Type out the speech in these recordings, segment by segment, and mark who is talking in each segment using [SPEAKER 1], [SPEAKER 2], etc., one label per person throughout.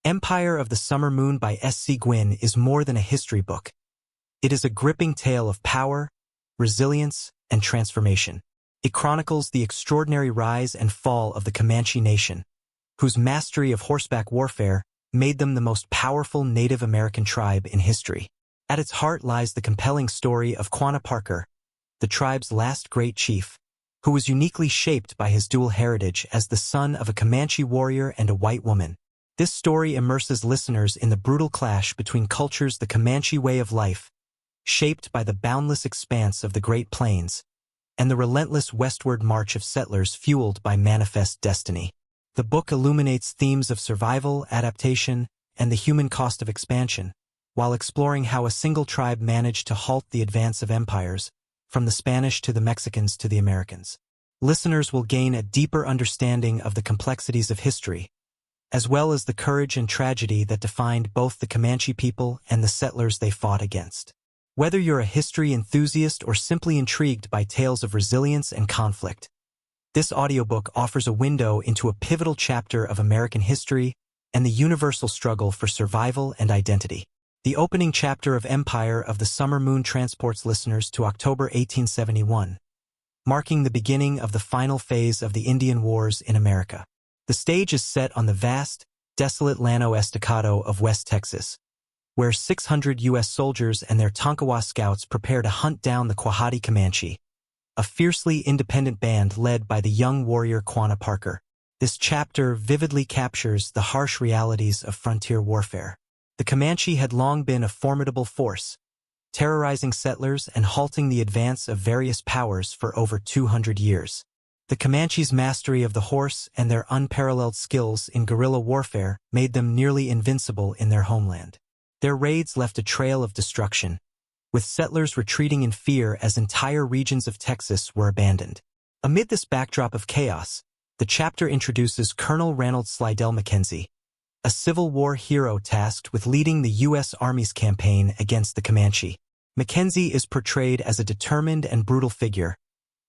[SPEAKER 1] Empire of the Summer Moon by S.C. Gwynne is more than a history book. It is a gripping tale of power, resilience, and transformation. It chronicles the extraordinary rise and fall of the Comanche nation, whose mastery of horseback warfare made them the most powerful Native American tribe in history. At its heart lies the compelling story of Quanah Parker, the tribe's last great chief, who was uniquely shaped by his dual heritage as the son of a Comanche warrior and a white woman. This story immerses listeners in the brutal clash between cultures, the Comanche way of life, shaped by the boundless expanse of the Great Plains, and the relentless westward march of settlers fueled by manifest destiny. The book illuminates themes of survival, adaptation, and the human cost of expansion, while exploring how a single tribe managed to halt the advance of empires, from the Spanish to the Mexicans to the Americans. Listeners will gain a deeper understanding of the complexities of history, as well as the courage and tragedy that defined both the Comanche people and the settlers they fought against. Whether you're a history enthusiast or simply intrigued by tales of resilience and conflict, this audiobook offers a window into a pivotal chapter of American history and the universal struggle for survival and identity. The opening chapter of Empire of the Summer Moon transports listeners to October 1871, marking the beginning of the final phase of the Indian Wars in America. The stage is set on the vast, desolate Llano Estacado of West Texas, where 600 U.S. soldiers and their Tonkawa scouts prepare to hunt down the Quahati Comanche, a fiercely independent band led by the young warrior Quanah Parker. This chapter vividly captures the harsh realities of frontier warfare. The Comanche had long been a formidable force, terrorizing settlers and halting the advance of various powers for over 200 years. The Comanche's mastery of the horse and their unparalleled skills in guerrilla warfare made them nearly invincible in their homeland. Their raids left a trail of destruction, with settlers retreating in fear as entire regions of Texas were abandoned. Amid this backdrop of chaos, the chapter introduces Colonel Ranald Slidell Mackenzie, a Civil War hero tasked with leading the U.S. Army's campaign against the Comanche. Mackenzie is portrayed as a determined and brutal figure,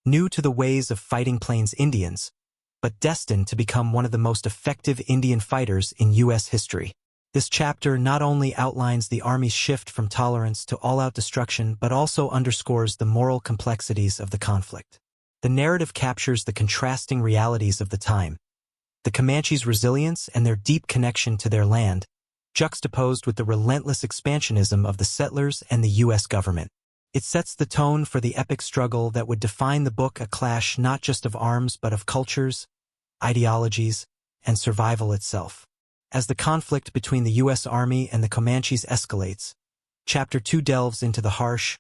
[SPEAKER 1] new to the ways of fighting Plains Indians, but destined to become one of the most effective Indian fighters in U.S. history. This chapter not only outlines the Army's shift from tolerance to all-out destruction, but also underscores the moral complexities of the conflict. The narrative captures the contrasting realities of the time, the Comanche's resilience and their deep connection to their land, juxtaposed with the relentless expansionism of the settlers and the U.S. government. It sets the tone for the epic struggle that would define the book, a clash not just of arms but of cultures, ideologies, and survival itself. As the conflict between the U.S. Army and the Comanches escalates, Chapter 2 delves into the harsh,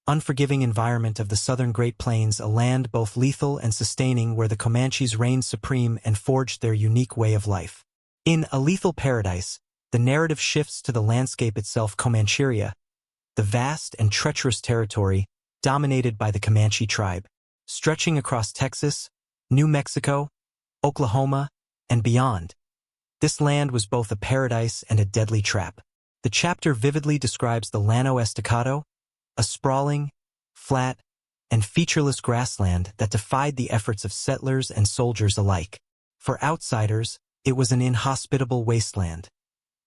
[SPEAKER 1] unforgiving environment of the southern Great Plains, a land both lethal and sustaining where the Comanches reigned supreme and forged their unique way of life. In A Lethal Paradise, the narrative shifts to the landscape itself, Comancheria, the vast and treacherous territory dominated by the Comanche tribe, stretching across Texas, New Mexico, Oklahoma, and beyond. This land was both a paradise and a deadly trap. The chapter vividly describes the Llano Estacado, a sprawling, flat, and featureless grassland that defied the efforts of settlers and soldiers alike. For outsiders, it was an inhospitable wasteland.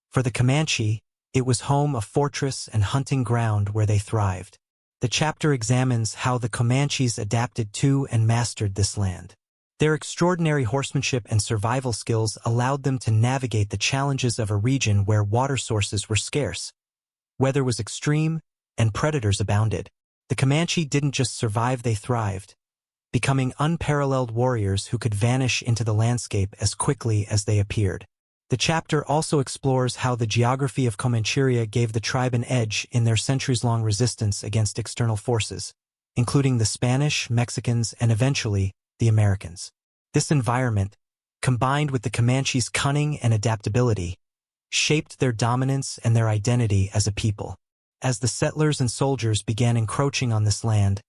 [SPEAKER 1] For the Comanche, it was home, a fortress and hunting ground where they thrived. The chapter examines how the Comanches adapted to and mastered this land. Their extraordinary horsemanship and survival skills allowed them to navigate the challenges of a region where water sources were scarce, weather was extreme, and predators abounded. The Comanche didn't just survive, they thrived, becoming unparalleled warriors who could vanish into the landscape as quickly as they appeared. The chapter also explores how the geography of Comancheria gave the tribe an edge in their centuries-long resistance against external forces, including the Spanish, Mexicans, and eventually, the Americans. This environment, combined with the Comanche's cunning and adaptability, shaped their dominance and their identity as a people. As the settlers and soldiers began encroaching on this land,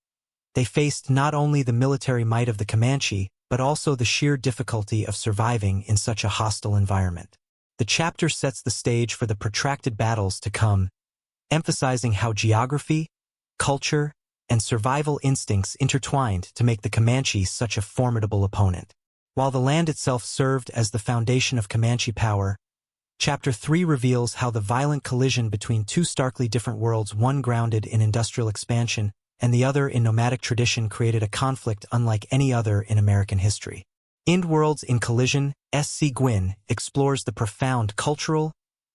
[SPEAKER 1] they faced not only the military might of the Comanche, but also the sheer difficulty of surviving in such a hostile environment. The chapter sets the stage for the protracted battles to come, emphasizing how geography, culture, and survival instincts intertwined to make the Comanche such a formidable opponent. While the land itself served as the foundation of Comanche power, Chapter 3 reveals how the violent collision between two starkly different worlds, one grounded in industrial expansion and the other in nomadic tradition, created a conflict unlike any other in American history. In Worlds in Collision, Gwynne explores the profound cultural,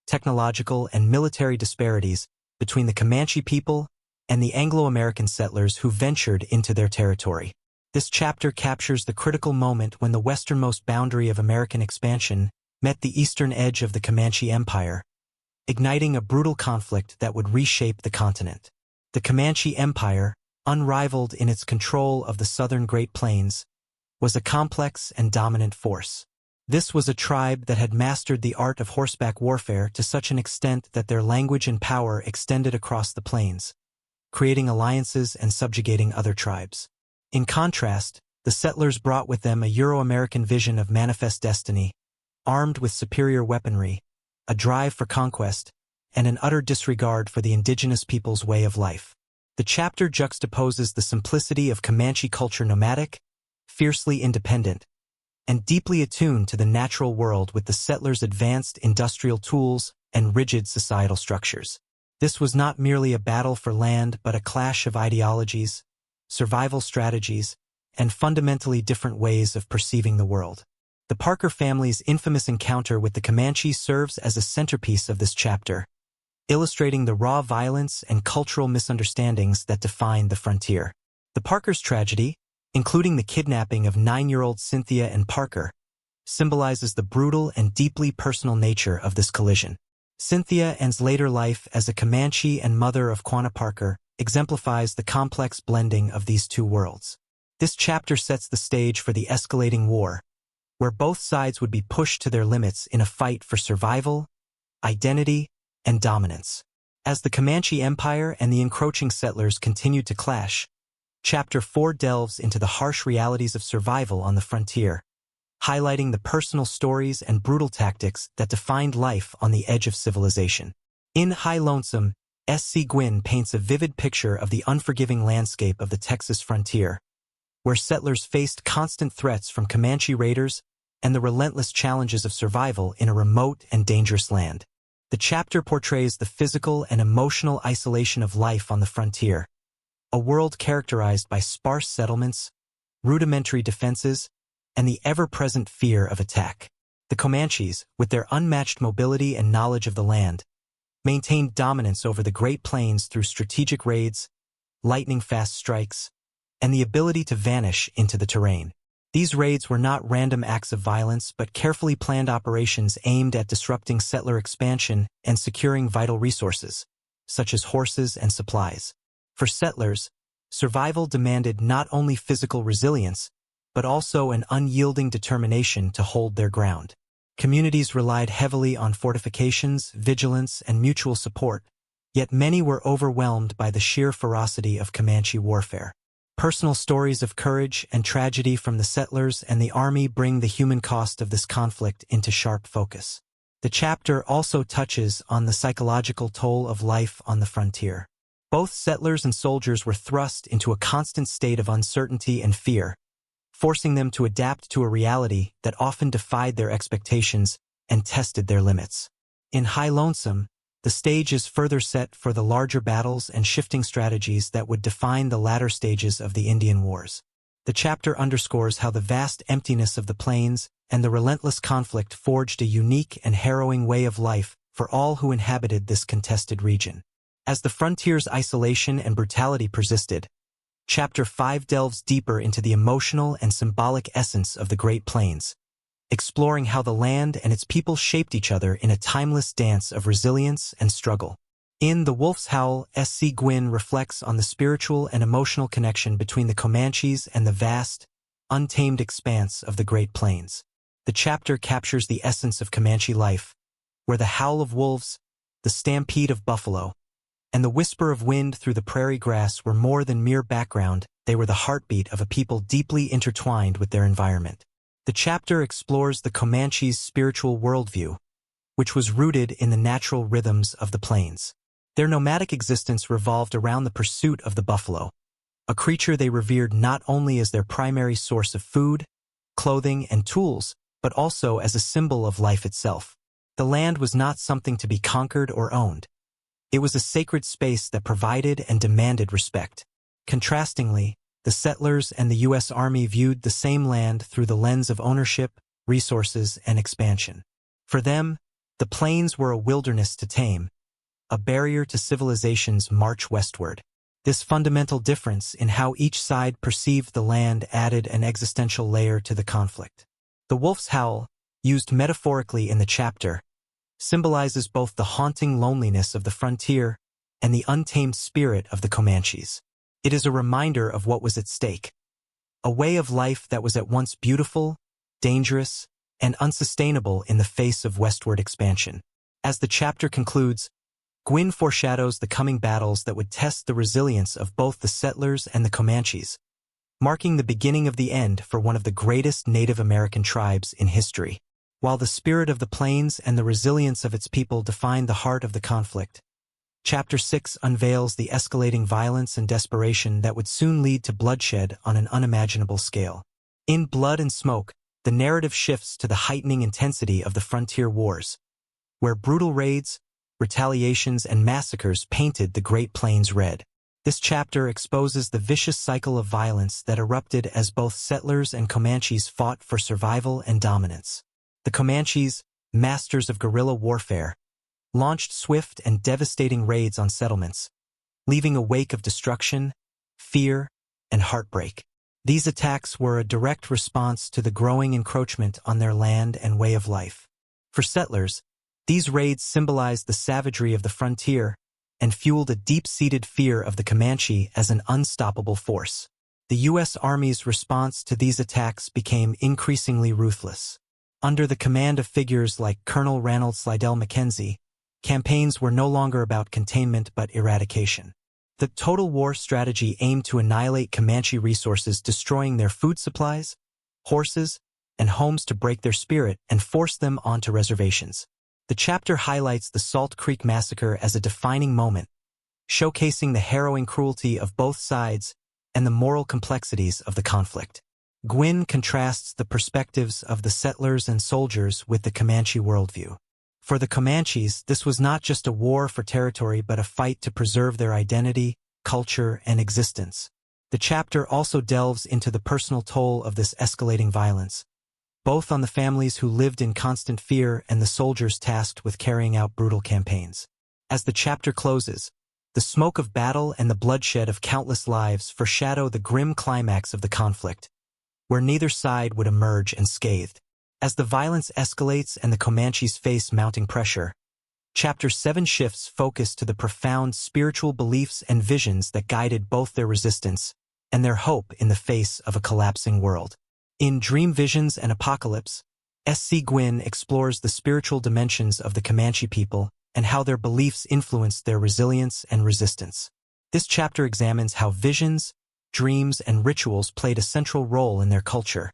[SPEAKER 1] technological, and military disparities between the Comanche people and the Anglo-American settlers who ventured into their territory. This chapter captures the critical moment when the westernmost boundary of American expansion met the eastern edge of the Comanche Empire, igniting a brutal conflict that would reshape the continent. The Comanche Empire, unrivaled in its control of the southern Great Plains, was a complex and dominant force. This was a tribe that had mastered the art of horseback warfare to such an extent that their language and power extended across the plains, creating alliances and subjugating other tribes. In contrast, the settlers brought with them a Euro-American vision of manifest destiny, armed with superior weaponry, a drive for conquest, and an utter disregard for the indigenous people's way of life. The chapter juxtaposes the simplicity of Comanche culture, nomadic, fiercely independent, and deeply attuned to the natural world, with the settlers' advanced industrial tools and rigid societal structures. This was not merely a battle for land, but a clash of ideologies, survival strategies, and fundamentally different ways of perceiving the world. The Parker family's infamous encounter with the Comanche serves as a centerpiece of this chapter, illustrating the raw violence and cultural misunderstandings that define the frontier. The Parker's tragedy, including the kidnapping of 9-year-old Cynthia and Parker, symbolizes the brutal and deeply personal nature of this collision. Cynthia's later life as a Comanche and mother of Quanah Parker exemplifies the complex blending of these two worlds. This chapter sets the stage for the escalating war, where both sides would be pushed to their limits in a fight for survival, identity, and dominance. As the Comanche Empire and the encroaching settlers continued to clash, Chapter 4 delves into the harsh realities of survival on the frontier, highlighting the personal stories and brutal tactics that defined life on the edge of civilization. In High Lonesome, Gwynne paints a vivid picture of the unforgiving landscape of the Texas frontier, where settlers faced constant threats from Comanche raiders and the relentless challenges of survival in a remote and dangerous land. The chapter portrays the physical and emotional isolation of life on the frontier, a world characterized by sparse settlements, rudimentary defenses, and the ever-present fear of attack. The Comanches, with their unmatched mobility and knowledge of the land, maintained dominance over the Great Plains through strategic raids, lightning-fast strikes, and the ability to vanish into the terrain. These raids were not random acts of violence, but carefully planned operations aimed at disrupting settler expansion and securing vital resources, such as horses and supplies. For settlers, survival demanded not only physical resilience, but also an unyielding determination to hold their ground. Communities relied heavily on fortifications, vigilance, and mutual support, yet many were overwhelmed by the sheer ferocity of Comanche warfare. Personal stories of courage and tragedy from the settlers and the army bring the human cost of this conflict into sharp focus. The chapter also touches on the psychological toll of life on the frontier. Both settlers and soldiers were thrust into a constant state of uncertainty and fear, forcing them to adapt to a reality that often defied their expectations and tested their limits. In High Lonesome, the stage is further set for the larger battles and shifting strategies that would define the latter stages of the Indian Wars. The chapter underscores how the vast emptiness of the plains and the relentless conflict forged a unique and harrowing way of life for all who inhabited this contested region. As the frontier's isolation and brutality persisted, Chapter 5 delves deeper into the emotional and symbolic essence of the Great Plains, exploring how the land and its people shaped each other in a timeless dance of resilience and struggle. In The Wolf's Howl, Gwynne reflects on the spiritual and emotional connection between the Comanches and the vast, untamed expanse of the Great Plains. The chapter captures the essence of Comanche life, where the howl of wolves, the stampede of buffalo, and the whisper of wind through the prairie grass were more than mere background. They were the heartbeat of a people deeply intertwined with their environment. The chapter explores the Comanches' spiritual worldview, which was rooted in the natural rhythms of the plains. Their nomadic existence revolved around the pursuit of the buffalo, a creature they revered not only as their primary source of food, clothing, and tools, but also as a symbol of life itself. The land was not something to be conquered or owned. It was a sacred space that provided and demanded respect. Contrastingly, the settlers and the U.S. Army viewed the same land through the lens of ownership, resources, and expansion. For them, the plains were a wilderness to tame, a barrier to civilization's march westward. This fundamental difference in how each side perceived the land added an existential layer to the conflict. The wolf's howl, used metaphorically in the chapter, symbolizes both the haunting loneliness of the frontier and the untamed spirit of the Comanches. It is a reminder of what was at stake, a way of life that was at once beautiful, dangerous, and unsustainable in the face of westward expansion. As the chapter concludes, Gwynne foreshadows the coming battles that would test the resilience of both the settlers and the Comanches, marking the beginning of the end for one of the greatest Native American tribes in history. While the spirit of the plains and the resilience of its people define the heart of the conflict, Chapter 6 unveils the escalating violence and desperation that would soon lead to bloodshed on an unimaginable scale. In Blood and Smoke, the narrative shifts to the heightening intensity of the frontier wars, where brutal raids, retaliations, and massacres painted the Great Plains red. This chapter exposes the vicious cycle of violence that erupted as both settlers and Comanches fought for survival and dominance. The Comanches, masters of guerrilla warfare, launched swift and devastating raids on settlements, leaving a wake of destruction, fear, and heartbreak. These attacks were a direct response to the growing encroachment on their land and way of life. For settlers, these raids symbolized the savagery of the frontier and fueled a deep-seated fear of the Comanche as an unstoppable force. The U.S. Army's response to these attacks became increasingly ruthless. Under the command of figures like Colonel Ranald Slidell Mackenzie, campaigns were no longer about containment but eradication. The total war strategy aimed to annihilate Comanche resources, destroying their food supplies, horses, and homes to break their spirit and force them onto reservations. The chapter highlights the Salt Creek Massacre as a defining moment, showcasing the harrowing cruelty of both sides and the moral complexities of the conflict. Gwynne contrasts the perspectives of the settlers and soldiers with the Comanche worldview. For the Comanches, this was not just a war for territory but a fight to preserve their identity, culture, and existence. The chapter also delves into the personal toll of this escalating violence, both on the families who lived in constant fear and the soldiers tasked with carrying out brutal campaigns. As the chapter closes, the smoke of battle and the bloodshed of countless lives foreshadow the grim climax of the conflict, where neither side would emerge unscathed. As the violence escalates and the Comanches face mounting pressure, Chapter 7 shifts focus to the profound spiritual beliefs and visions that guided both their resistance and their hope in the face of a collapsing world. In Dream Visions and Apocalypse, S.C. Gwynne explores the spiritual dimensions of the Comanche people and how their beliefs influenced their resilience and resistance. This chapter examines how visions, dreams, and rituals played a central role in their culture,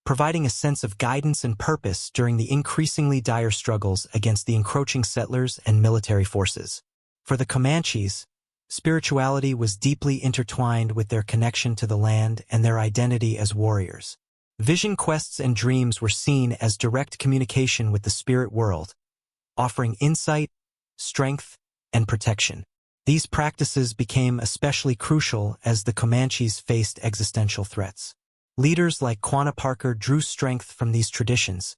[SPEAKER 1] providing a sense of guidance and purpose during the increasingly dire struggles against the encroaching settlers and military forces. For the Comanches, spirituality was deeply intertwined with their connection to the land and their identity as warriors. Vision quests and dreams were seen as direct communication with the spirit world, offering insight, strength, and protection. These practices became especially crucial as the Comanches faced existential threats. Leaders like Quanah Parker drew strength from these traditions,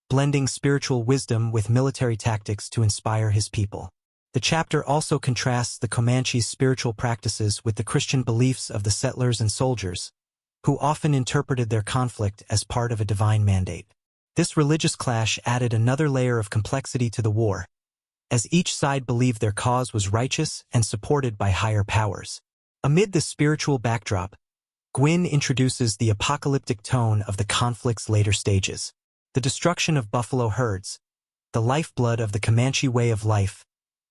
[SPEAKER 1] blending spiritual wisdom with military tactics to inspire his people. The chapter also contrasts the Comanches' spiritual practices with the Christian beliefs of the settlers and soldiers, who often interpreted their conflict as part of a divine mandate. This religious clash added another layer of complexity to the war, as each side believed their cause was righteous and supported by higher powers. Amid this spiritual backdrop, Gwynne introduces the apocalyptic tone of the conflict's later stages. The destruction of buffalo herds, the lifeblood of the Comanche way of life,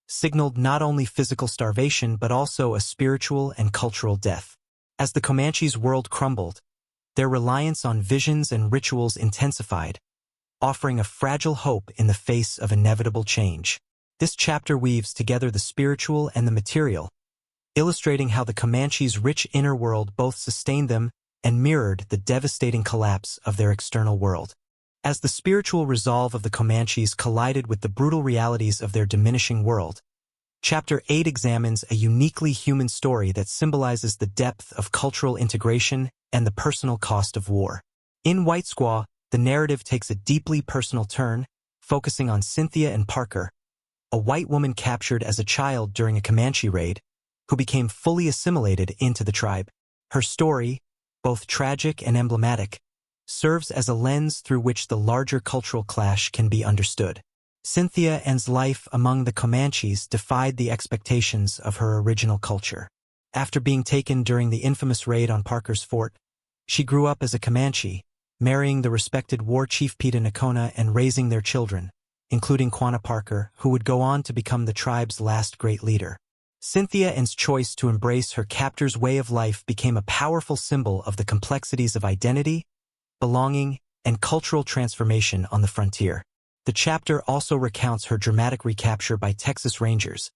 [SPEAKER 1] signaled not only physical starvation but also a spiritual and cultural death. As the Comanches' world crumbled, their reliance on visions and rituals intensified, offering a fragile hope in the face of inevitable change. This chapter weaves together the spiritual and the material, illustrating how the Comanches' rich inner world both sustained them and mirrored the devastating collapse of their external world. As the spiritual resolve of the Comanches collided with the brutal realities of their diminishing world, Chapter 8 examines a uniquely human story that symbolizes the depth of cultural integration and the personal cost of war. In White Squaw, the narrative takes a deeply personal turn, focusing on Cynthia and Parker, a white woman captured as a child during a Comanche raid, who became fully assimilated into the tribe. Her story, both tragic and emblematic, serves as a lens through which the larger cultural clash can be understood. Cynthia Ann's life among the Comanches defied the expectations of her original culture. After being taken during the infamous raid on Parker's fort, she grew up as a Comanche, marrying the respected war chief Quanah and raising their children, including Quanah Parker, who would go on to become the tribe's last great leader. Cynthia Ann's choice to embrace her captor's way of life became a powerful symbol of the complexities of identity, belonging, and cultural transformation on the frontier. The chapter also recounts her dramatic recapture by Texas Rangers,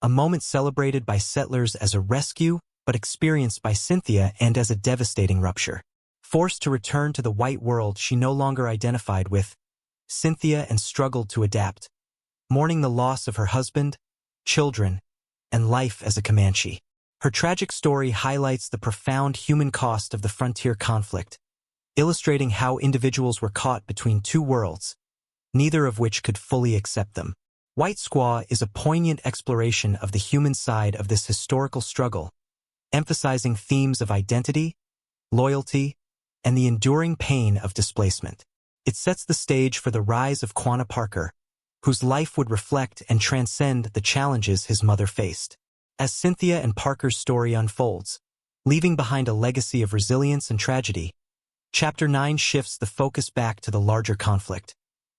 [SPEAKER 1] a moment celebrated by settlers as a rescue but experienced by Cynthia Ann as a devastating rupture. Forced to return to the white world she no longer identified with, Cynthia Ann struggled to adapt, mourning the loss of her husband, children, and life as a Comanche. Her tragic story highlights the profound human cost of the frontier conflict, illustrating how individuals were caught between two worlds, neither of which could fully accept them. White Squaw is a poignant exploration of the human side of this historical struggle, emphasizing themes of identity, loyalty, and the enduring pain of displacement. It sets the stage for the rise of Quanah Parker, whose life would reflect and transcend the challenges his mother faced. As Cynthia and Parker's story unfolds, leaving behind a legacy of resilience and tragedy, Chapter 9 shifts the focus back to the larger conflict,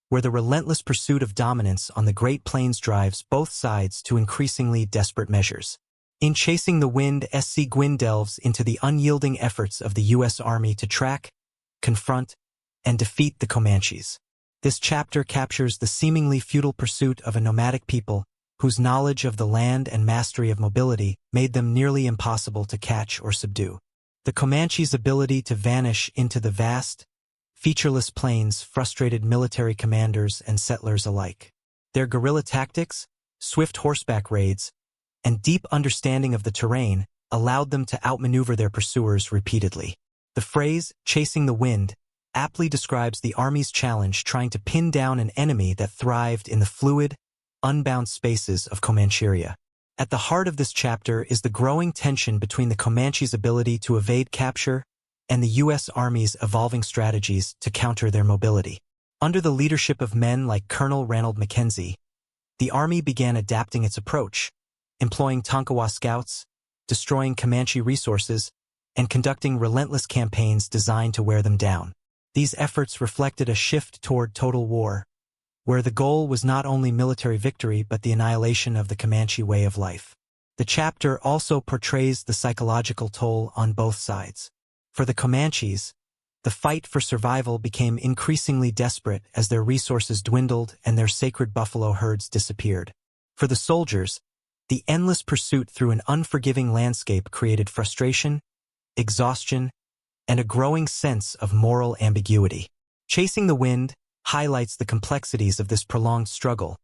[SPEAKER 1] where the relentless pursuit of dominance on the Great Plains drives both sides to increasingly desperate measures. In Chasing the Wind, Gwynne delves into the unyielding efforts of the U.S. Army to track, confront, and defeat the Comanches. This chapter captures the seemingly futile pursuit of a nomadic people whose knowledge of the land and mastery of mobility made them nearly impossible to catch or subdue. The Comanches' ability to vanish into the vast, featureless plains frustrated military commanders and settlers alike. Their guerrilla tactics, swift horseback raids, and deep understanding of the terrain allowed them to outmaneuver their pursuers repeatedly. The phrase, "chasing the wind," aptly describes the Army's challenge trying to pin down an enemy that thrived in the fluid, unbound spaces of Comancheria. At the heart of this chapter is the growing tension between the Comanches' ability to evade capture and the U.S. Army's evolving strategies to counter their mobility. Under the leadership of men like Colonel Mackenzie, the Army began adapting its approach, employing Tonkawa scouts, destroying Comanche resources, and conducting relentless campaigns designed to wear them down. These efforts reflected a shift toward total war, where the goal was not only military victory but the annihilation of the Comanche way of life. The chapter also portrays the psychological toll on both sides. For the Comanches, the fight for survival became increasingly desperate as their resources dwindled and their sacred buffalo herds disappeared. For the soldiers, the endless pursuit through an unforgiving landscape created frustration, exhaustion, and a growing sense of moral ambiguity. Chasing the Wind highlights the complexities of this prolonged struggle,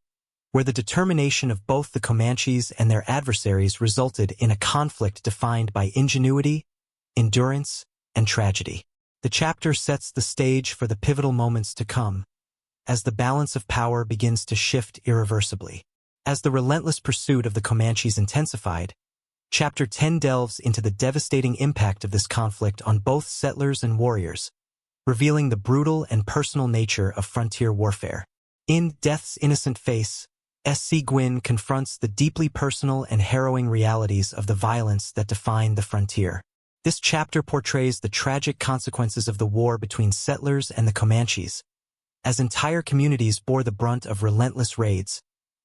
[SPEAKER 1] where the determination of both the Comanches and their adversaries resulted in a conflict defined by ingenuity, endurance, and tragedy. The chapter sets the stage for the pivotal moments to come, as the balance of power begins to shift irreversibly. As the relentless pursuit of the Comanches intensified, Chapter 10 delves into the devastating impact of this conflict on both settlers and warriors, revealing the brutal and personal nature of frontier warfare. In Death's Innocent Face, Gwynne confronts the deeply personal and harrowing realities of the violence that define the frontier. This chapter portrays the tragic consequences of the war between settlers and the Comanches, as entire communities bore the brunt of relentless raids,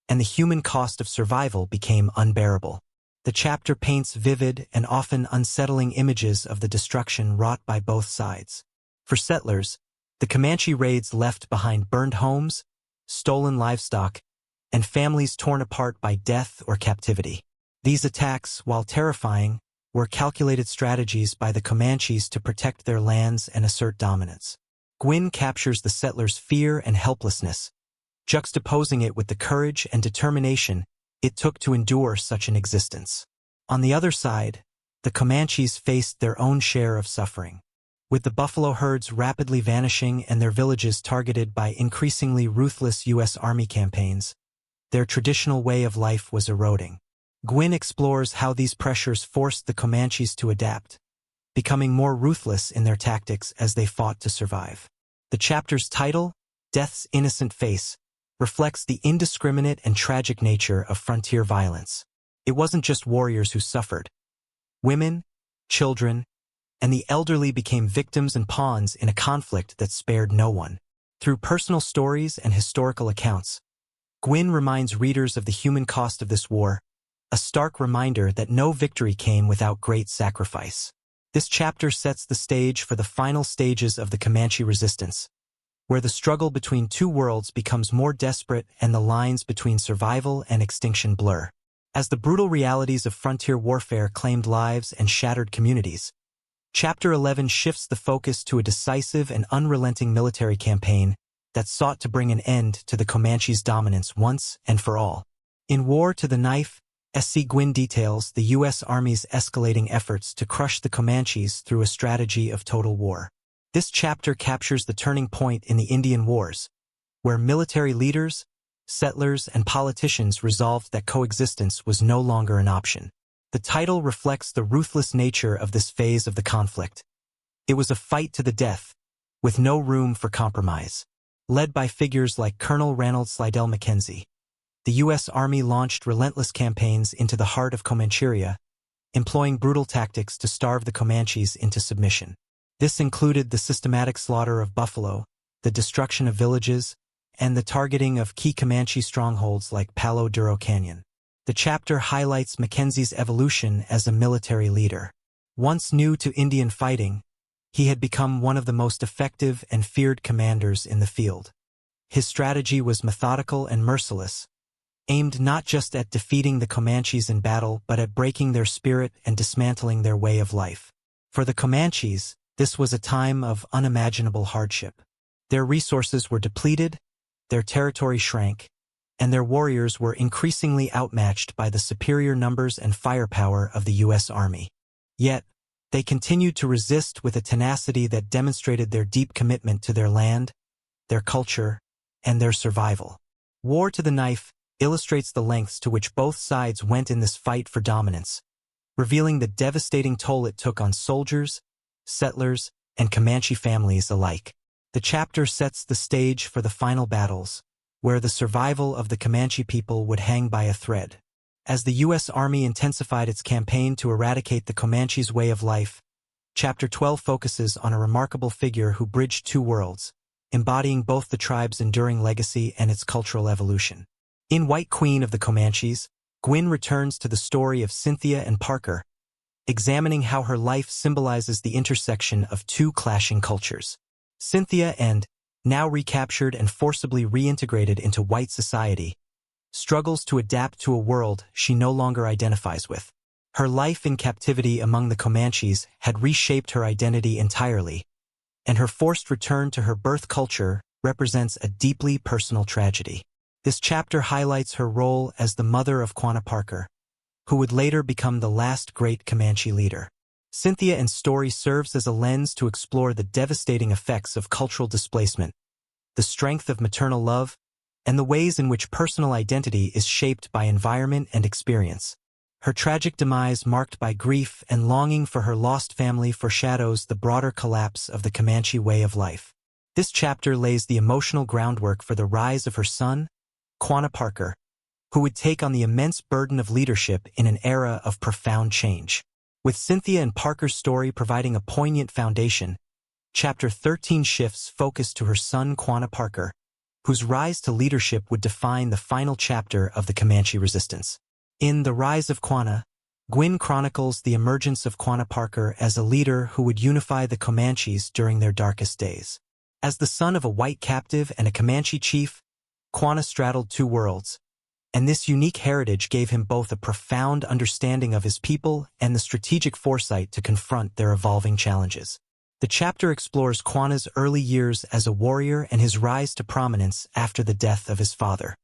[SPEAKER 1] and the human cost of survival became unbearable. The chapter paints vivid and often unsettling images of the destruction wrought by both sides. For settlers, the Comanche raids left behind burned homes, stolen livestock, and families torn apart by death or captivity. These attacks, while terrifying, were calculated strategies by the Comanches to protect their lands and assert dominance. Gwynne captures the settlers' fear and helplessness, juxtaposing it with the courage and determination it took to endure such an existence. On the other side, the Comanches faced their own share of suffering. With the buffalo herds rapidly vanishing and their villages targeted by increasingly ruthless U.S. Army campaigns, their traditional way of life was eroding. Gwynne explores how these pressures forced the Comanches to adapt, becoming more ruthless in their tactics as they fought to survive. The chapter's title, Death's Innocent Face, reflects the indiscriminate and tragic nature of frontier violence. It wasn't just warriors who suffered. Women, children, and the elderly became victims and pawns in a conflict that spared no one. Through personal stories and historical accounts, Gwynne reminds readers of the human cost of this war, a stark reminder that no victory came without great sacrifice. This chapter sets the stage for the final stages of the Comanche resistance, where the struggle between two worlds becomes more desperate and the lines between survival and extinction blur. As the brutal realities of frontier warfare claimed lives and shattered communities, Chapter 11 shifts the focus to a decisive and unrelenting military campaign that sought to bring an end to the Comanches' dominance once and for all. In War to the Knife, S.C. Gwynne details the U.S. Army's escalating efforts to crush the Comanches through a strategy of total war. This chapter captures the turning point in the Indian Wars, where military leaders, settlers, and politicians resolved that coexistence was no longer an option. The title reflects the ruthless nature of this phase of the conflict. It was a fight to the death, with no room for compromise. Led by figures like Colonel Ranald Slidell Mackenzie, the U.S. Army launched relentless campaigns into the heart of Comancheria, employing brutal tactics to starve the Comanches into submission. This included the systematic slaughter of buffalo, the destruction of villages, and the targeting of key Comanche strongholds like Palo Duro Canyon. The chapter highlights Mackenzie's evolution as a military leader. Once new to Indian fighting, he had become one of the most effective and feared commanders in the field. His strategy was methodical and merciless, aimed not just at defeating the Comanches in battle but at breaking their spirit and dismantling their way of life. For the Comanches, this was a time of unimaginable hardship. Their resources were depleted, their territory shrank, and their warriors were increasingly outmatched by the superior numbers and firepower of the U.S. Army. Yet, they continued to resist with a tenacity that demonstrated their deep commitment to their land, their culture, and their survival. War to the Knife illustrates the lengths to which both sides went in this fight for dominance, revealing the devastating toll it took on soldiers, settlers, and Comanche families alike. The chapter sets the stage for the final battles, where the survival of the Comanche people would hang by a thread. As the U.S. Army intensified its campaign to eradicate the Comanches' way of life, Chapter 12 focuses on a remarkable figure who bridged two worlds, embodying both the tribe's enduring legacy and its cultural evolution. In White Queen of the Comanches, Gwynne returns to the story of Cynthia and Parker, examining how her life symbolizes the intersection of two clashing cultures. Cynthia, now recaptured and forcibly reintegrated into white society, struggles to adapt to a world she no longer identifies with. Her life in captivity among the Comanches had reshaped her identity entirely, and her forced return to her birth culture represents a deeply personal tragedy. This chapter highlights her role as the mother of Quanah Parker, who would later become the last great Comanche leader. Cynthia's story serves as a lens to explore the devastating effects of cultural displacement, the strength of maternal love, and the ways in which personal identity is shaped by environment and experience. Her tragic demise, marked by grief and longing for her lost family, foreshadows the broader collapse of the Comanche way of life. This chapter lays the emotional groundwork for the rise of her son, Quanah Parker, who would take on the immense burden of leadership in an era of profound change. With Cynthia and Parker's story providing a poignant foundation, Chapter 13 shifts focus to her son Quanah Parker, whose rise to leadership would define the final chapter of the Comanche resistance. In The Rise of Quanah, Gwynne chronicles the emergence of Quanah Parker as a leader who would unify the Comanches during their darkest days. As the son of a white captive and a Comanche chief, Quanah straddled two worlds, and this unique heritage gave him both a profound understanding of his people and the strategic foresight to confront their evolving challenges. The chapter explores Quanah's early years as a warrior and his rise to prominence after the death of his father.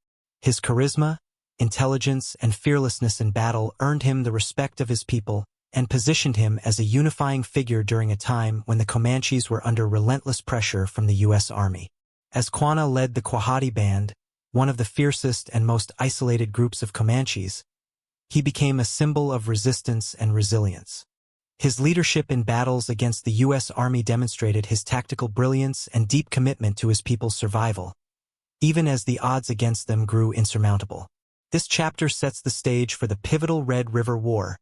[SPEAKER 1] His charisma, intelligence, and fearlessness in battle earned him the respect of his people and positioned him as a unifying figure during a time when the Comanches were under relentless pressure from the U.S. Army. As Quanah led the Quahati Band, one of the fiercest and most isolated groups of Comanches, he became a symbol of resistance and resilience. His leadership in battles against the U.S. Army demonstrated his tactical brilliance and deep commitment to his people's survival, even as the odds against them grew insurmountable. This chapter sets the stage for the pivotal Red River War,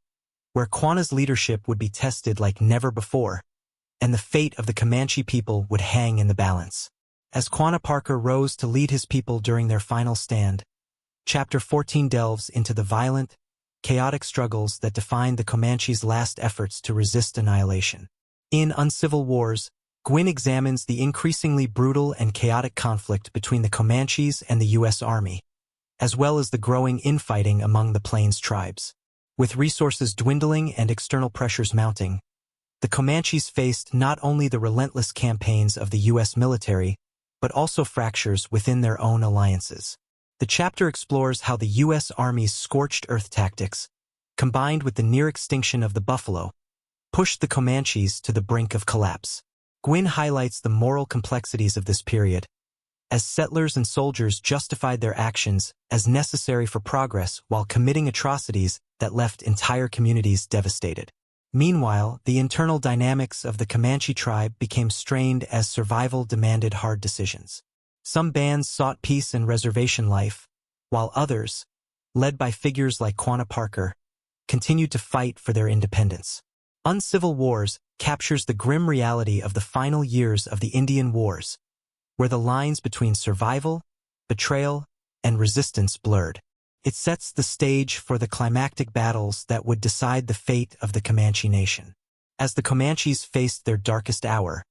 [SPEAKER 1] where Quanah's leadership would be tested like never before, and the fate of the Comanche people would hang in the balance. As Quanah Parker rose to lead his people during their final stand, Chapter 14 delves into the violent, chaotic struggles that defined the Comanches' last efforts to resist annihilation. In Uncivil Wars, Gwynne examines the increasingly brutal and chaotic conflict between the Comanches and the U.S. Army, as well as the growing infighting among the Plains tribes. With resources dwindling and external pressures mounting, the Comanches faced not only the relentless campaigns of the U.S. military, but also fractures within their own alliances. The chapter explores how the U.S. Army's scorched earth tactics, combined with the near extinction of the buffalo, pushed the Comanches to the brink of collapse. Gwynne highlights the moral complexities of this period, as settlers and soldiers justified their actions as necessary for progress while committing atrocities that left entire communities devastated. Meanwhile, the internal dynamics of the Comanche tribe became strained as survival demanded hard decisions. Some bands sought peace and reservation life, while others, led by figures like Quanah Parker, continued to fight for their independence. Uncivil Wars captures the grim reality of the final years of the Indian Wars, where the lines between survival, betrayal, and resistance blurred. It sets the stage for the climactic battles that would decide the fate of the Comanche nation. As the Comanches faced their darkest hour,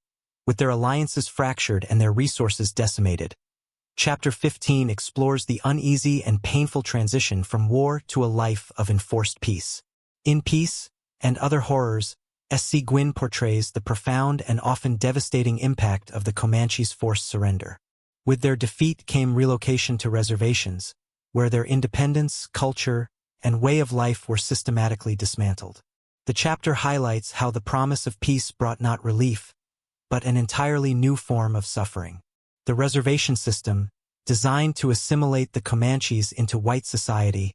[SPEAKER 1] with their alliances fractured and their resources decimated, Chapter 15 explores the uneasy and painful transition from war to a life of enforced peace. In Peace and Other Horrors, S.C. Gwynne portrays the profound and often devastating impact of the Comanches' forced surrender. With their defeat came relocation to reservations, where their independence, culture, and way of life were systematically dismantled. The chapter highlights how the promise of peace brought not relief, but an entirely new form of suffering. The reservation system, designed to assimilate the Comanches into white society,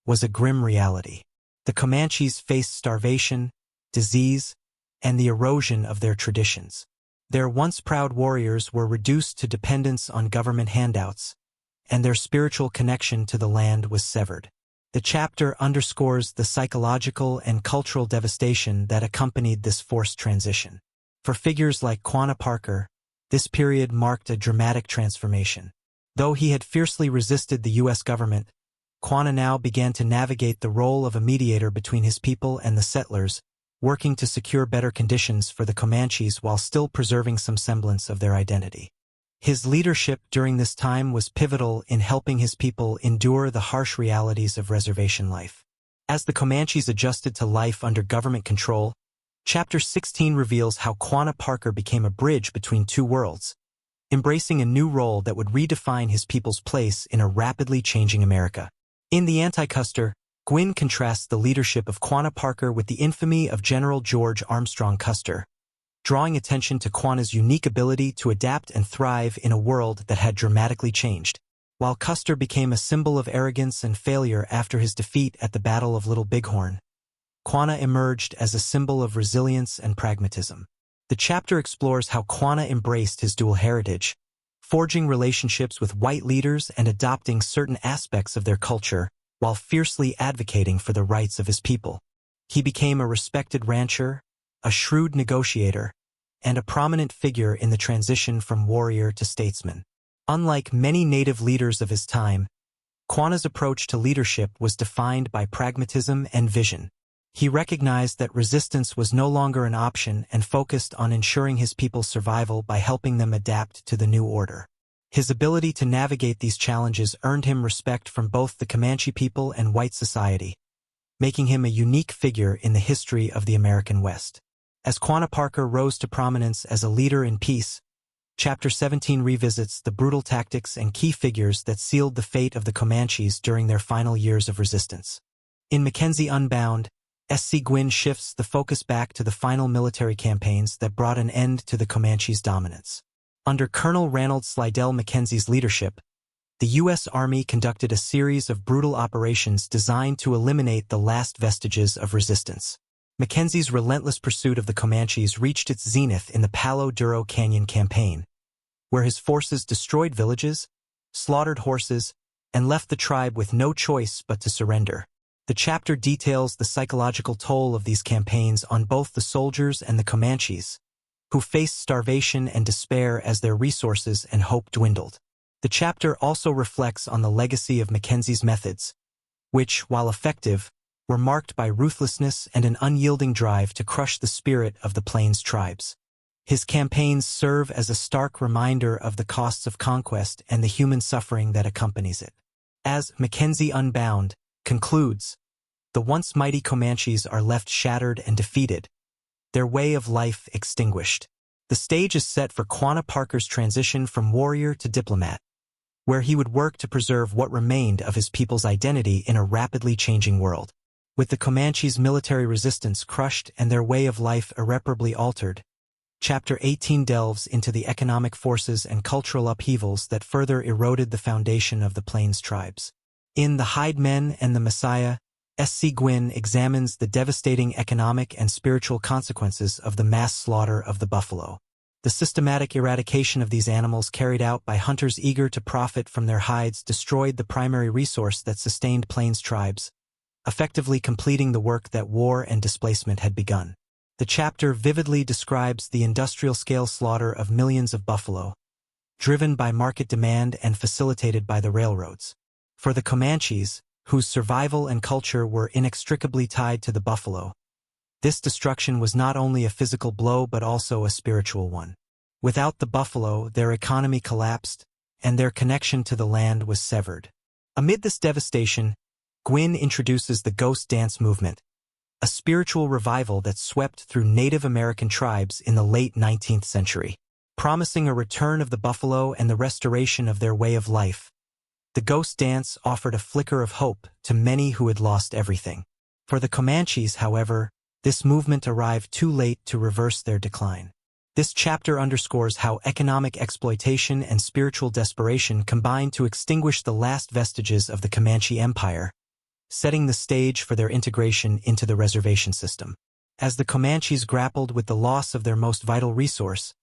[SPEAKER 1] was a grim reality. The Comanches faced starvation, disease, and the erosion of their traditions. Their once proud warriors were reduced to dependence on government handouts, and their spiritual connection to the land was severed. The chapter underscores the psychological and cultural devastation that accompanied this forced transition. For figures like Quanah Parker, this period marked a dramatic transformation. Though he had fiercely resisted the U.S. government, Quanah now began to navigate the role of a mediator between his people and the settlers, working to secure better conditions for the Comanches while still preserving some semblance of their identity. His leadership during this time was pivotal in helping his people endure the harsh realities of reservation life. As the Comanches adjusted to life under government control, Chapter 16 reveals how Quanah Parker became a bridge between two worlds, embracing a new role that would redefine his people's place in a rapidly changing America. In the anti-Custer, Gwynne contrasts the leadership of Quanah Parker with the infamy of General George Armstrong Custer, drawing attention to Quanah's unique ability to adapt and thrive in a world that had dramatically changed. While Custer became a symbol of arrogance and failure after his defeat at the Battle of Little Bighorn, Quanah emerged as a symbol of resilience and pragmatism. The chapter explores how Quanah embraced his dual heritage, forging relationships with white leaders and adopting certain aspects of their culture while fiercely advocating for the rights of his people. He became a respected rancher, a shrewd negotiator, and a prominent figure in the transition from warrior to statesman. Unlike many native leaders of his time, Quanah's approach to leadership was defined by pragmatism and vision. He recognized that resistance was no longer an option and focused on ensuring his people's survival by helping them adapt to the new order. His ability to navigate these challenges earned him respect from both the Comanche people and white society, making him a unique figure in the history of the American West. As Quanah Parker rose to prominence as a leader in peace, Chapter 17 revisits the brutal tactics and key figures that sealed the fate of the Comanches during their final years of resistance. In Mackenzie Unbound, Gwynne shifts the focus back to the final military campaigns that brought an end to the Comanches' dominance. Under Colonel Ranald Slidell Mackenzie's leadership, the U.S. Army conducted a series of brutal operations designed to eliminate the last vestiges of resistance. Mackenzie's relentless pursuit of the Comanches reached its zenith in the Palo Duro Canyon Campaign, where his forces destroyed villages, slaughtered horses, and left the tribe with no choice but to surrender. The chapter details the psychological toll of these campaigns on both the soldiers and the Comanches, who faced starvation and despair as their resources and hope dwindled. The chapter also reflects on the legacy of Mackenzie's methods, which, while effective, were marked by ruthlessness and an unyielding drive to crush the spirit of the Plains tribes. His campaigns serve as a stark reminder of the costs of conquest and the human suffering that accompanies it. As Mackenzie Unbound concludes, the once mighty Comanches are left shattered and defeated, their way of life extinguished. The stage is set for Quanah Parker's transition from warrior to diplomat, where he would work to preserve what remained of his people's identity in a rapidly changing world. With the Comanches' military resistance crushed and their way of life irreparably altered, Chapter 18 delves into the economic forces and cultural upheavals that further eroded the foundation of the Plains tribes. In The Hide Men and the Messiah, Gwynne examines the devastating economic and spiritual consequences of the mass slaughter of the buffalo. The systematic eradication of these animals carried out by hunters eager to profit from their hides destroyed the primary resource that sustained Plains tribes, effectively completing the work that war and displacement had begun. The chapter vividly describes the industrial-scale slaughter of millions of buffalo, driven by market demand and facilitated by the railroads. For the Comanches, whose survival and culture were inextricably tied to the buffalo, this destruction was not only a physical blow but also a spiritual one. Without the buffalo, their economy collapsed, and their connection to the land was severed. Amid this devastation, Gwynne introduces the ghost dance movement, a spiritual revival that swept through Native American tribes in the late 19th century. Promising a return of the buffalo and the restoration of their way of life, the ghost dance offered a flicker of hope to many who had lost everything. For the Comanches, however, this movement arrived too late to reverse their decline. This chapter underscores how economic exploitation and spiritual desperation combined to extinguish the last vestiges of the Comanche Empire, setting the stage for their integration into the reservation system. As the Comanches grappled with the loss of their most vital resource,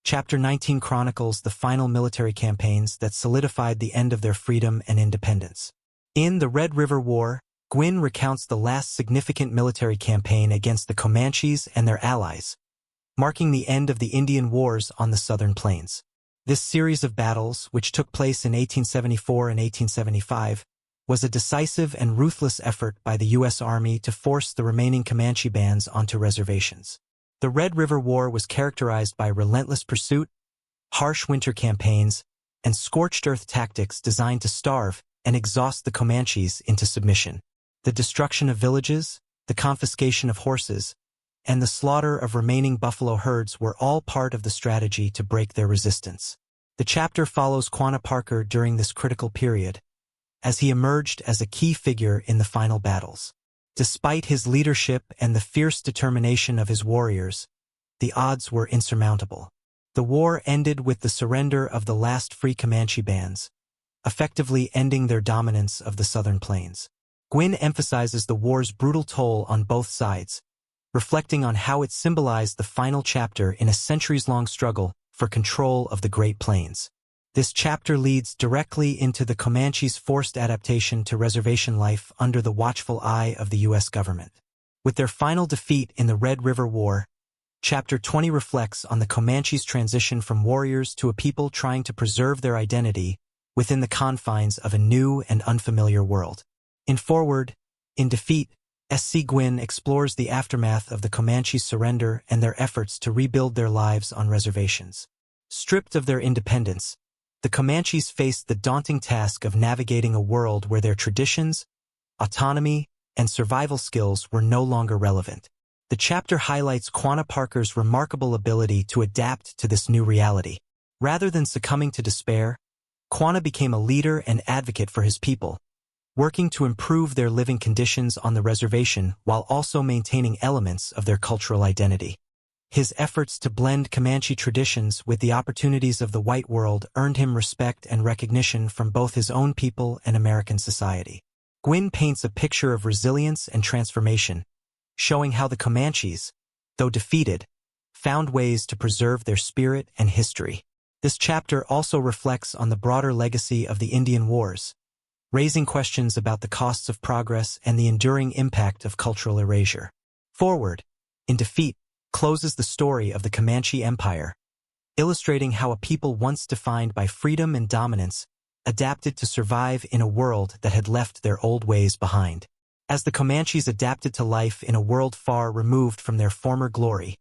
[SPEAKER 1] Chapter 19 chronicles the final military campaigns that solidified the end of their freedom and independence. In the Red River War, Gwynne recounts the last significant military campaign against the Comanches and their allies, marking the end of the Indian Wars on the Southern Plains. This series of battles, which took place in 1874 and 1875, was a decisive and ruthless effort by the U.S. Army to force the remaining Comanche bands onto reservations. The Red River War was characterized by relentless pursuit, harsh winter campaigns, and scorched earth tactics designed to starve and exhaust the Comanches into submission. The destruction of villages, the confiscation of horses, and the slaughter of remaining buffalo herds were all part of the strategy to break their resistance. The chapter follows Quanah Parker during this critical period, as he emerged as a key figure in the final battles. Despite his leadership and the fierce determination of his warriors, the odds were insurmountable. The war ended with the surrender of the last free Comanche bands, effectively ending their dominance of the Southern Plains. Gwynne emphasizes the war's brutal toll on both sides, reflecting on how it symbolized the final chapter in a centuries-long struggle for control of the Great Plains. This chapter leads directly into the Comanches' forced adaptation to reservation life under the watchful eye of the U.S. government. With their final defeat in the Red River War, Chapter 20 reflects on the Comanches' transition from warriors to a people trying to preserve their identity within the confines of a new and unfamiliar world. In Forward, in Defeat, Gwynne explores the aftermath of the Comanches' surrender and their efforts to rebuild their lives on reservations. Stripped of their independence, the Comanches faced the daunting task of navigating a world where their traditions, autonomy, and survival skills were no longer relevant. The chapter highlights Quanah Parker's remarkable ability to adapt to this new reality. Rather than succumbing to despair, Quanah became a leader and advocate for his people, working to improve their living conditions on the reservation while also maintaining elements of their cultural identity. His efforts to blend Comanche traditions with the opportunities of the white world earned him respect and recognition from both his own people and American society. Gwynne paints a picture of resilience and transformation, showing how the Comanches, though defeated, found ways to preserve their spirit and history. This chapter also reflects on the broader legacy of the Indian Wars, raising questions about the costs of progress and the enduring impact of cultural erasure. Forward, in Defeat, closes the story of the Comanche Empire, illustrating how a people once defined by freedom and dominance adapted to survive in a world that had left their old ways behind. As the Comanches adapted to life in a world far removed from their former glory,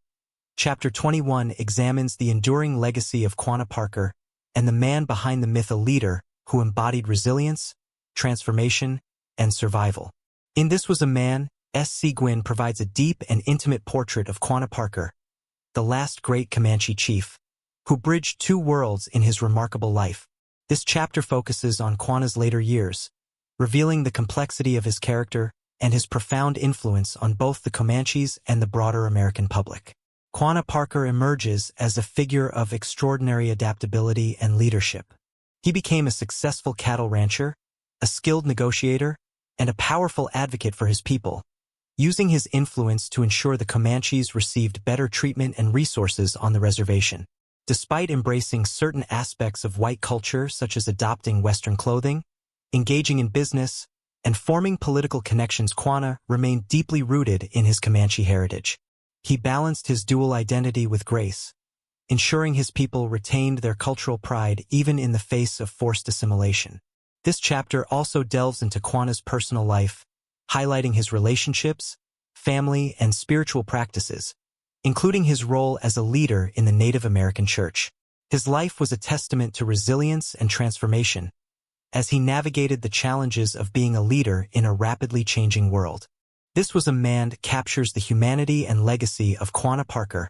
[SPEAKER 1] Chapter 21 examines the enduring legacy of Quanah Parker and the man behind the myth, a leader who embodied resilience, transformation, and survival. In This Was a Man, S.C. Gwynne provides a deep and intimate portrait of Quanah Parker, the last great Comanche chief, who bridged two worlds in his remarkable life. This chapter focuses on Quanah's later years, revealing the complexity of his character and his profound influence on both the Comanches and the broader American public. Quanah Parker emerges as a figure of extraordinary adaptability and leadership. He became a successful cattle rancher, a skilled negotiator, and a powerful advocate for his people, using his influence to ensure the Comanches received better treatment and resources on the reservation. Despite embracing certain aspects of white culture such as adopting Western clothing, engaging in business, and forming political connections, Quanah remained deeply rooted in his Comanche heritage. He balanced his dual identity with grace, ensuring his people retained their cultural pride even in the face of forced assimilation. This chapter also delves into Quanah's personal life, highlighting his relationships, family, and spiritual practices, including his role as a leader in the Native American Church. His life was a testament to resilience and transformation, as he navigated the challenges of being a leader in a rapidly changing world. This Was a Man captures the humanity and legacy of Quanah Parker,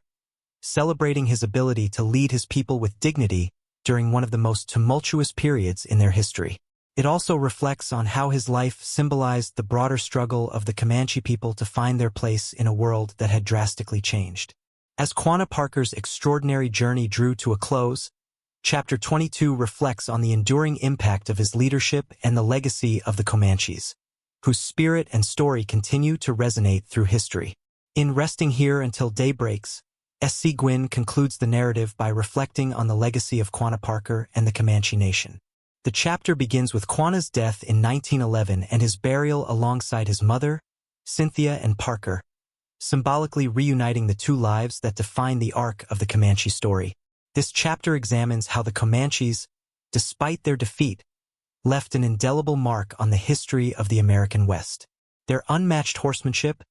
[SPEAKER 1] celebrating his ability to lead his people with dignity during one of the most tumultuous periods in their history. It also reflects on how his life symbolized the broader struggle of the Comanche people to find their place in a world that had drastically changed. As Quanah Parker's extraordinary journey drew to a close, Chapter 22 reflects on the enduring impact of his leadership and the legacy of the Comanches, whose spirit and story continue to resonate through history. In Resting Here Until Day Breaks, S.C. Gwynne concludes the narrative by reflecting on the legacy of Quanah Parker and the Comanche Nation. The chapter begins with Quanah's death in 1911 and his burial alongside his mother, Cynthia, and Parker, symbolically reuniting the two lives that define the arc of the Comanche story. This chapter examines how the Comanches, despite their defeat, left an indelible mark on the history of the American West. Their unmatched horsemanship,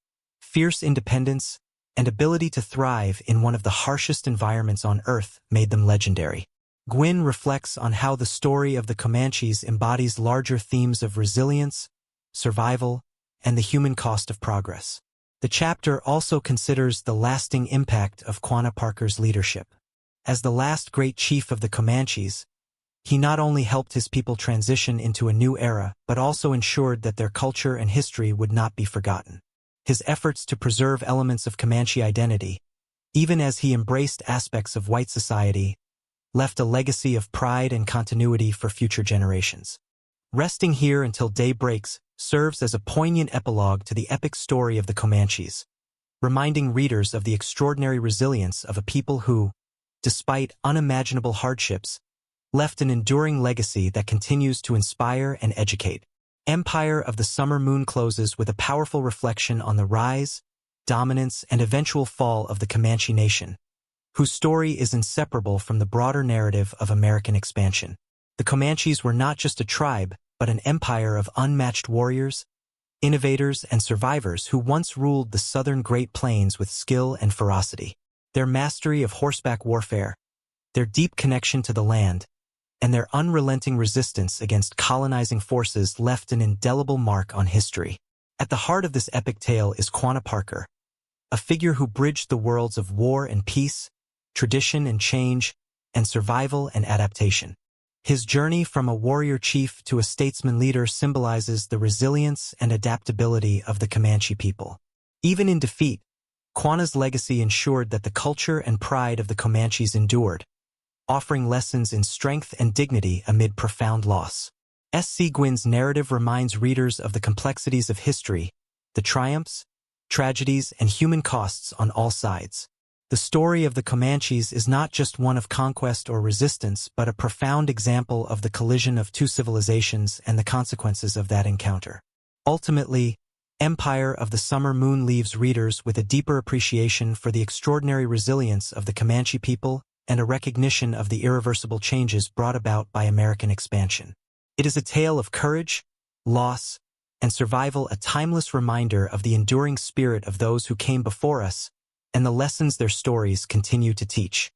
[SPEAKER 1] fierce independence, and ability to thrive in one of the harshest environments on Earth made them legendary. Gwynne reflects on how the story of the Comanches embodies larger themes of resilience, survival, and the human cost of progress. The chapter also considers the lasting impact of Quanah Parker's leadership. As the last great chief of the Comanches, he not only helped his people transition into a new era, but also ensured that their culture and history would not be forgotten. His efforts to preserve elements of Comanche identity, even as he embraced aspects of white society, left a legacy of pride and continuity for future generations. Resting Here Until Day Breaks serves as a poignant epilogue to the epic story of the Comanches, reminding readers of the extraordinary resilience of a people who, despite unimaginable hardships, left an enduring legacy that continues to inspire and educate. Empire of the Summer Moon closes with a powerful reflection on the rise, dominance, and eventual fall of the Comanche Nation, whose story is inseparable from the broader narrative of American expansion. The Comanches were not just a tribe, but an empire of unmatched warriors, innovators, and survivors who once ruled the southern Great Plains with skill and ferocity. Their mastery of horseback warfare, their deep connection to the land, and their unrelenting resistance against colonizing forces left an indelible mark on history. At the heart of this epic tale is Quanah Parker, a figure who bridged the worlds of war and peace, tradition and change, and survival and adaptation. His journey from a warrior chief to a statesman leader symbolizes the resilience and adaptability of the Comanche people. Even in defeat, Quanah's legacy ensured that the culture and pride of the Comanches endured, offering lessons in strength and dignity amid profound loss. Gwynne's narrative reminds readers of the complexities of history, the triumphs, tragedies, and human costs on all sides. The story of the Comanches is not just one of conquest or resistance, but a profound example of the collision of two civilizations and the consequences of that encounter. Ultimately, Empire of the Summer Moon leaves readers with a deeper appreciation for the extraordinary resilience of the Comanche people and a recognition of the irreversible changes brought about by American expansion. It is a tale of courage, loss, and survival, a timeless reminder of the enduring spirit of those who came before us and the lessons their stories continue to teach.